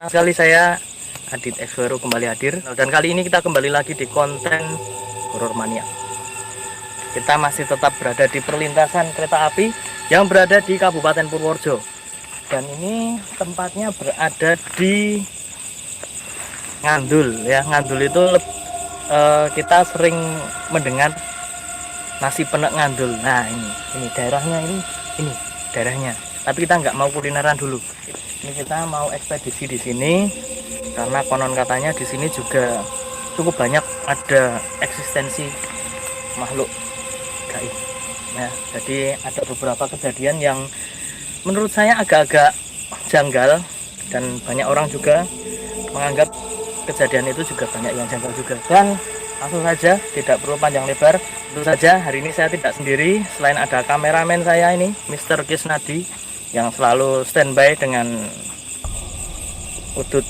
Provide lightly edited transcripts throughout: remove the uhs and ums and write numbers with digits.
Sekali saya Adit Exploro kembali hadir, dan kali ini kita kembali lagi di konten Horor Mania. Kita masih tetap berada di perlintasan kereta api yang berada di Kabupaten Purworejo, dan ini tempatnya berada di Ngandul ya. Ngandul itu kita sering mendengar nasi penek Ngandul. Nah ini daerahnya, ini daerahnya. Tapi kita nggak mau kulineran dulu. Ini kita mau ekspedisi di sini karena konon katanya di sini juga cukup banyak ada eksistensi makhluk gaib. Nah, jadi ada beberapa kejadian yang menurut saya agak-agak janggal, dan banyak orang juga menganggap kejadian itu juga banyak yang janggal juga. Dan langsung saja, tidak perlu panjang lebar, tentu saja hari ini saya tidak sendiri. Selain ada kameramen saya ini, Mr. Kisnadi, yang selalu standby dengan udut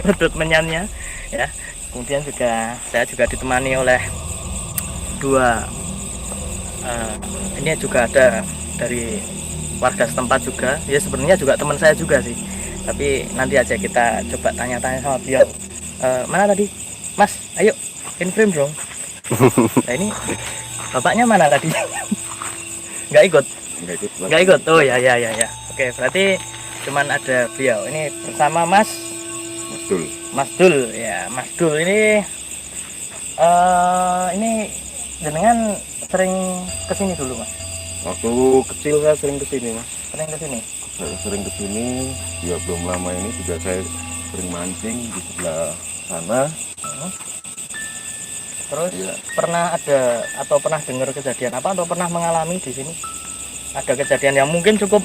udut menyannya ya. Kemudian juga saya juga ditemani oleh dua ini juga ada dari warga setempat juga ya, sebenarnya juga teman saya juga sih, tapi nanti aja kita coba tanya-tanya sama beliau. Mana tadi Mas, ayo in frame dong. Nah ini bapaknya mana tadi? nggak ikut Oh ya. Oke, berarti cuman ada beliau ini bersama Mas Dul ya. Mas Dul ini jenengan sering kesini dulu Mas? Waktu kecil saya sering kesini Mas. Sering kesini Ya belum lama ini juga saya sering mancing di sebelah sana. Terus ya. Pernah ada atau pernah dengar kejadian apa, atau pernah mengalami di sini ada kejadian yang mungkin cukup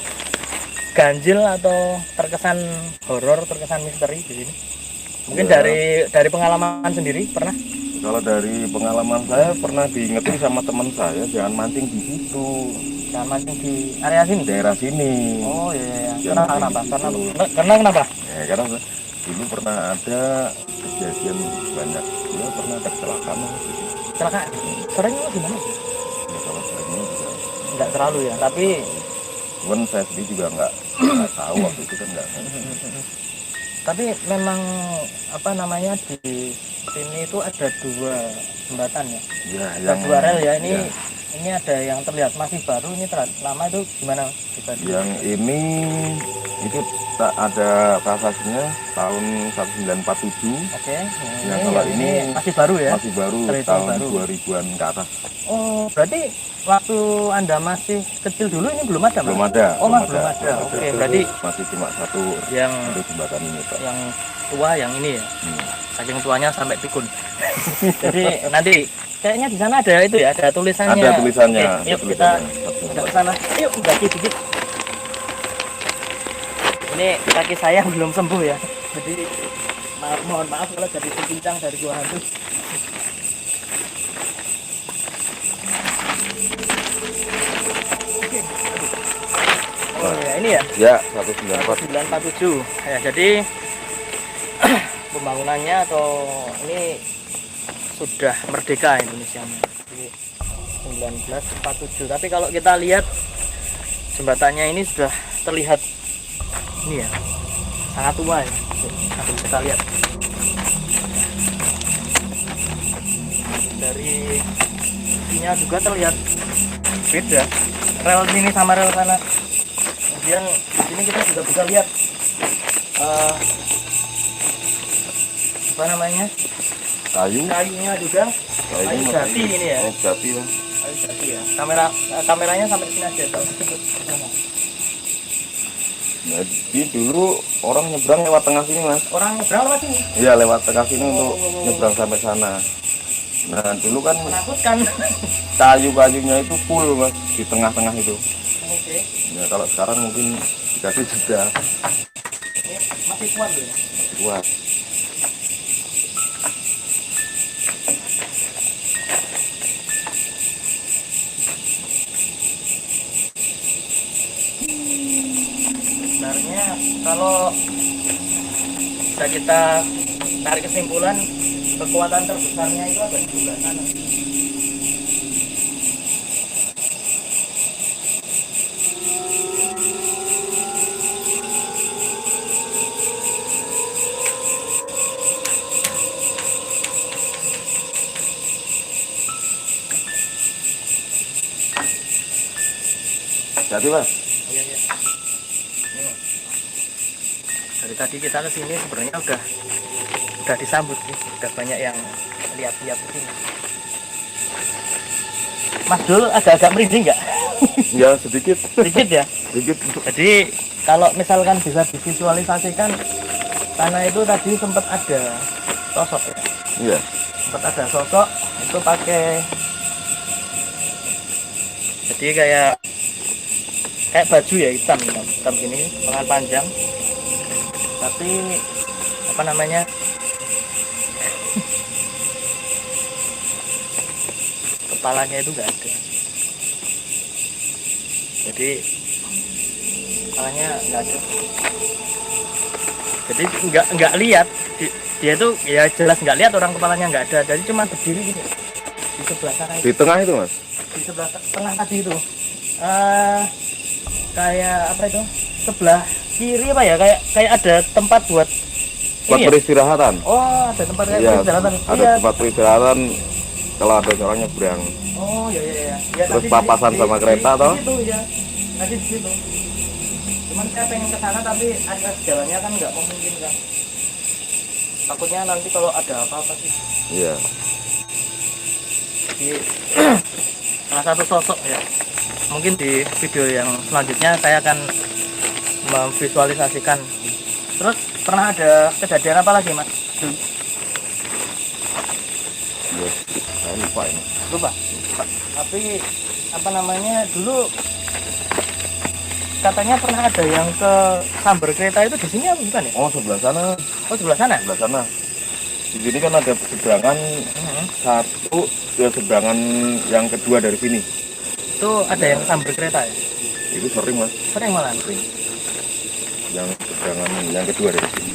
ganjil atau terkesan horor, terkesan misteri di sini? Mungkin ya. dari pengalaman sendiri pernah? Kalau dari pengalaman saya pernah diingetin sama teman saya, jangan mancing di situ. Jangan mancing di area sini? Daerah sini. Oh iya. Jangan Kenapa? Gitu. Karena kenapa? Ya, karena dulu pernah ada kejadian banyak. Ya pernah ada kecelakaan. Kecelakaan? Seringnya gimana? Ya kalau seringnya juga nggak terlalu ya, tapi cuman saya sendiri juga nggak tahu waktu itu kan nggak. Tapi memang apa namanya, di sini itu ada dua jembatan ya, yang dua rel ya. Ini ya. Ini ada yang terlihat masih baru, ini lama itu gimana? Yang ini itu tak ada kasasinya tahun 1947. Oke. Nah, kalau ini masih baru ya? Masih baru, tahun 2000-an ke atas. Oh, berarti waktu Anda masih kecil dulu ini belum ada? Belum ada. Oh, belum ada. Oke, berarti masih cuma satu yang jembatan ini, Pak. Yang tua yang ini ya. Saking tuanya sampai pikun. Jadi nanti kayaknya di sana ada itu ya, ada tulisannya. Ada tulisannya. Oke, yuk kita ke sana. Yuk, kaki dikit. Ini kaki saya belum sembuh ya. Jadi mohon maaf kalau jadi pincang dari gua hantu. Oh ya, ini ya? Ya, 1947. Ya, jadi pembangunannya atau ini sudah merdeka Indonesia di 1947. Tapi kalau kita lihat jembatannya ini sudah terlihat ini ya, sangat tua ya. Nanti kita lihat dari sininya juga terlihat beda rel sini sama rel sana. Kemudian di sini kita juga bisa lihat apa namanya, kayunya juga kayu jati ini ya. Jati ya. Kayu jati ya. Kameranya sampai sini aja tuh. Jadi dulu orang nyebrang lewat tengah sini Mas. Orang nyebrang lewat sini? Iya, lewat tengah sini untuk nyebrang sampai sana. Nah dulu kan menakutkan. Kayu-kayunya itu full Mas di tengah-tengah itu. Oke. Ya kalau sekarang mungkin dikasih jeda. Ini masih kuat ya? Kuat. Sebenarnya kalau bisa kita tarik kesimpulan, kekuatan terbesarnya itu ada di sebelah sana. Jadi mas. Iya, iya. Ini, dari tadi kita ke sini sebenarnya udah disambut sih, udah banyak yang lihat-lihat ke sini. Mas Dul agak-agak merinding nggak? Ya sedikit. Sedikit ya. Sedikit. Jadi kalau misalkan bisa divisualisasikan, tanah itu tadi sempat ada sosok ya. Iya. Sempat ada sosok itu pakai, jadi kayak baju ya, hitam gini, lengan panjang, tapi apa namanya, kepalanya itu nggak ada. Jadi kepalanya nggak ada. Jadi nggak lihat. Dia tuh ya jelas nggak lihat orang kepalanya nggak ada. Jadi cuma berdiri gini di sebelah sana itu. Di tengah itu mas. Di sebelah tengah tadi itu. Kayak apa itu? Sebelah kiri apa ya? Kayak ada tempat buat Tempat ini ya? peristirahatan. Oh, ada tempat kayak Iya. peristirahatan. Ada Iya. tempat peristirahatan kalau ada orang nyebrang. Oh, iya iya iya. Ya, Terus tadi papasan sama kereta, toh? Di situ ya. Tadi di situ. Cuman saya pengen ke sana tapi ada jalannya kan nggak memungkinkan. Takutnya nanti kalau ada apa-apa sih. Iya. Di salah satu sosok ya. Mungkin di video yang selanjutnya saya akan memvisualisasikan. Terus pernah ada kejadian apa lagi mas? Iya. Saya lupa ini. Lupa. Tapi apa namanya, dulu katanya pernah ada yang ke sambar kereta itu di sini apa bukan ya? Oh sebelah sana. Oh sebelah sana. Sebelah sana. Di sini kan ada seberangan satu, ya seberangan yang kedua dari sini. Itu ada yang sambar kereta ya? Itu sering mas. Sering malah. Yang seberangan yang kedua dari sini.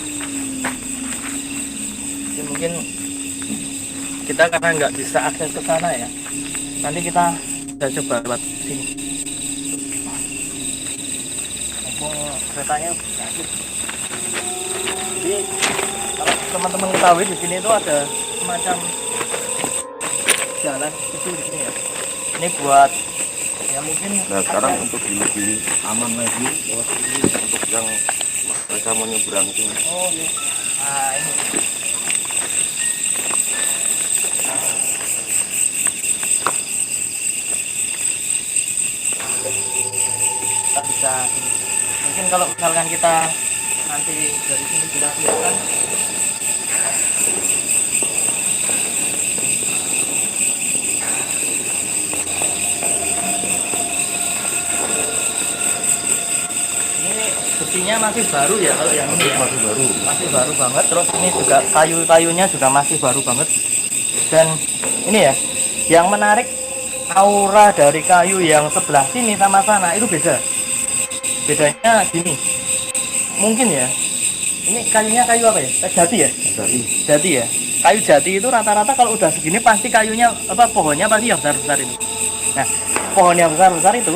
Jadi mungkin kita karena nggak bisa akses ke sana ya. Nanti kita bisa coba lewat sini. Mumpung keretanya bagus. Jadi kalau teman-teman ketahui di sini itu ada semacam jalan itu di sini ya. Ini buat ya mungkin. Nah sekarang untuk lebih aman lagi lewat sini untuk yang mereka mau nyebrang itu. Oh iya. Nah ini. Kita bisa, mungkin kalau misalkan kita nanti dari sini sudah kelihatan. Ini besinya masih baru ya kalau yang ini ya. Masih baru banget. Terus ini juga kayu-kayunya juga masih baru banget. Dan ini ya, yang menarik, aura dari kayu yang sebelah sini sama sana itu beda. Bedanya gini, mungkin ya, ini kayunya kayu apa ya? Jati ya? Jati ya. Kayu jati itu rata-rata kalau udah segini pasti kayunya pohonnya pasti yang besar-besar ini. Nah, pohon yang besar-besar itu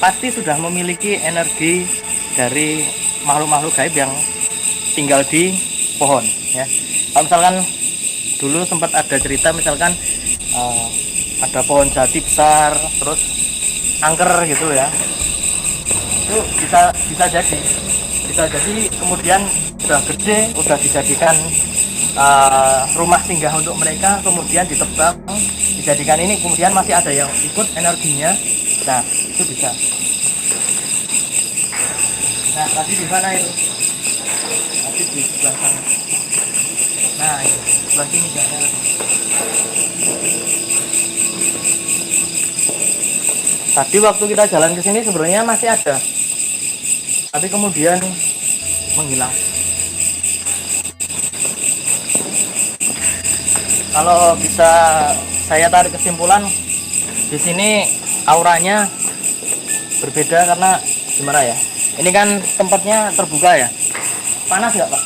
pasti sudah memiliki energi dari makhluk-makhluk gaib yang tinggal di pohon ya. Kalau misalkan dulu sempat ada cerita misalkan ada pohon jati besar terus angker gitu ya, itu bisa jadi kemudian udah gede, udah dijadikan rumah singgah untuk mereka, kemudian ditebang dijadikan ini, kemudian masih ada yang ikut energinya. Nah itu bisa. Nah tadi di mana itu? Tadi di sebelah sana. Nah ini sebelah sini jalan. Tadi waktu kita jalan ke sini sebenarnya masih ada, tapi kemudian menghilang. Kalau bisa saya tarik kesimpulan, di sini auranya berbeda karena gimana ya? Ini kan tempatnya terbuka ya. Panas nggak Pak?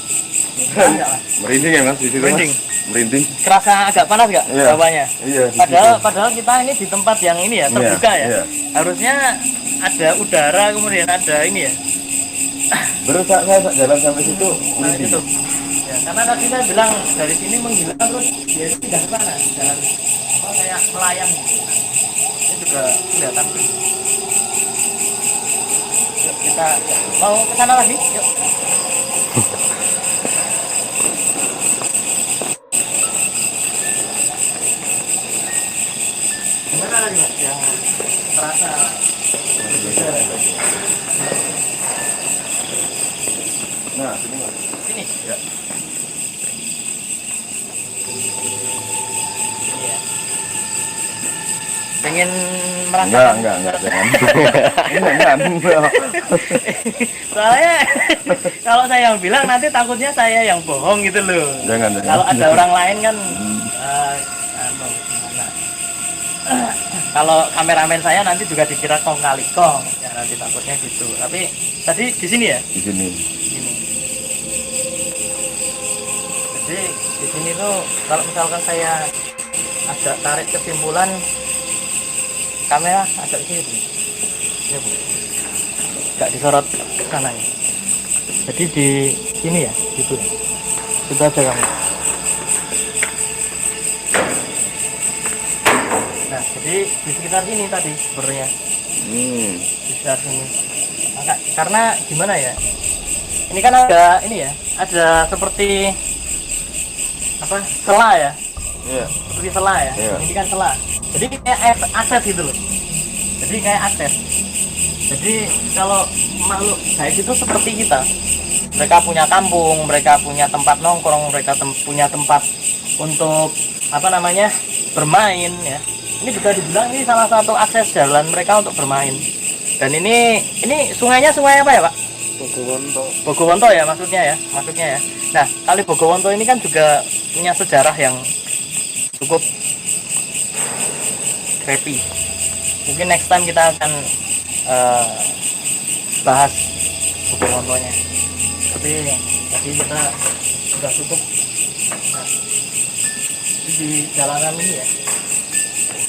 Merinding ya mas di situ. Merinding. Merinding. Kerasa agak panas nggak bawahnya? Iya. Padahal kita ini di tempat yang ini ya terbuka ya. Iya. Harusnya ada udara, kemudian ada ini ya. Baru saya jalan sampai situ Nah, merinding. itu. Ya, karena tadi saya bilang dari sini menghilang terus dia itu pindah ke sana, jalan kayak melayang gitu. Ini juga kelihatan tuh. Yuk, kita mau ke sana lagi. Yuk. Gimana tadi Mas yang terasa berbeda? Nah, sini Mas. Sini. Ya. Iya. Pengen merasakan? Enggak, jangan. Jangan. Soalnya kalau saya yang bilang nanti takutnya saya yang bohong gitu loh. Jangan. Kalau ada orang lain kan anu, gimana? Kalau kameramen saya nanti juga dikira kong kali kong. Ya nanti takutnya gitu. Tapi tadi di sini ya? Di sini. Gini. Jadi di sini tuh kalau misalkan saya agak tarik kesimpulan kamera agak ke sini. Ya, Bu. Enggak disorot kanan. Jadi di sini ya, gitu. Itu aja kamu. Nah, jadi di sekitar sini tadi sebenarnya. Di sekitar sini. Karena gimana ya? Ini kan ada ini ya, ada seperti apa? Sela ya. Iya. Seperti sela ya. Iya. Ini kan sela. Jadi kayak akses gitu loh. Jadi kayak akses. Jadi kalau makhluk gaib itu seperti kita. Mereka punya kampung, mereka punya tempat nongkrong, mereka punya tempat untuk apa namanya? Bermain ya. Ini bisa dibilang ini salah satu akses jalan mereka untuk bermain. Dan ini sungainya sungai apa ya, Pak? Bogowonto. Bogowonto ya maksudnya ya. Nah, kali Bogowonto ini kan juga punya sejarah yang cukup creepy. Mungkin next time kita akan bahas Bogowontonya. Tapi tadi kita sudah cukup. Nah, di jalanan ini ya,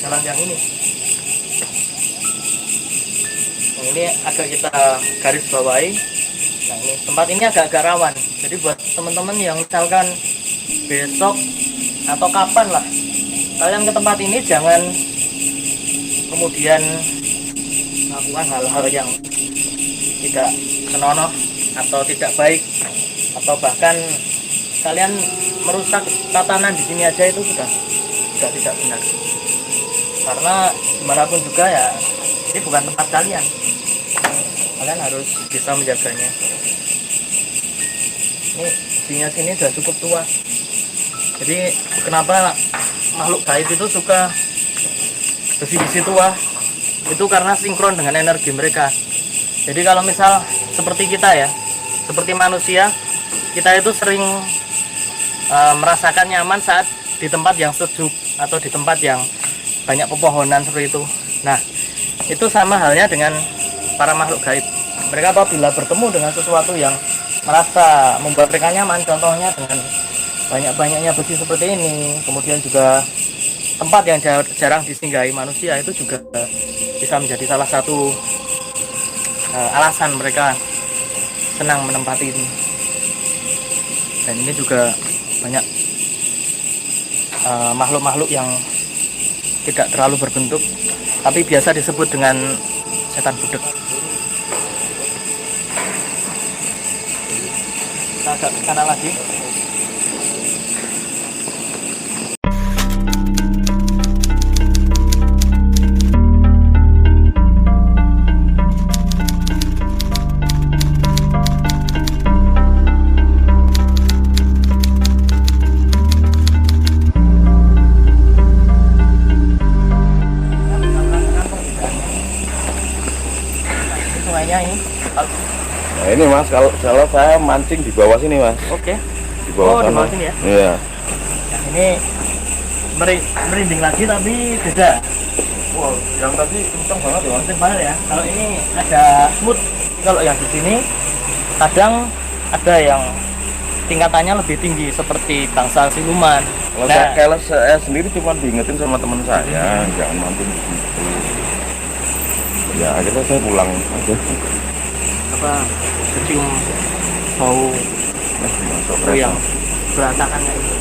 jalan yang ini. Nah, ini agak kita garis bawahi. Nah, ini tempat ini agak rawan. Jadi buat teman-teman yang misalkan besok atau kapan lah kalian ke tempat ini, jangan kemudian melakukan hal-hal yang tidak senonoh atau tidak baik, atau bahkan kalian merusak tatanan di sini aja itu sudah tidak benar. Karena dimanapun juga ya, ini bukan tempat kalian harus bisa menjaganya. Ini sini sudah cukup tua. Jadi kenapa makhluk gaib itu suka besi-besi tua? Itu karena sinkron dengan energi mereka. Jadi kalau misal seperti kita ya, seperti manusia, kita itu sering merasakan nyaman saat di tempat yang sejuk atau di tempat yang banyak pepohonan seperti itu. Nah, itu sama halnya dengan para makhluk gaib. Mereka apabila bertemu dengan sesuatu yang merasa membuat mereka nyaman, contohnya dengan banyak-banyaknya besi seperti ini, kemudian juga tempat yang jarang disinggahi manusia, itu juga bisa menjadi salah satu alasan mereka senang menempati ini. Dan ini juga banyak makhluk-makhluk yang tidak terlalu berbentuk, tapi biasa disebut dengan setan budek. Kita agak ke kanan lagi. Sungainya ini. Nah ini Mas, kalau saya mancing di bawah sini Mas. Oke. Di bawah di sana. bawah sini ya. Iya. Nah, ini merinding lagi tapi beda. Wow, yang tadi kencang banget ya Mas. Kenceng banget ya. Kalau ini ada smooth. Kalau yang di sini kadang ada yang tingkatannya lebih tinggi seperti bangsa siluman. Kalau saya sendiri cuma diingetin sama teman saya, jangan mancing di situ. Ya akhirnya saya pulang aja. apa kecium bau Masuk yang berantakannya itu.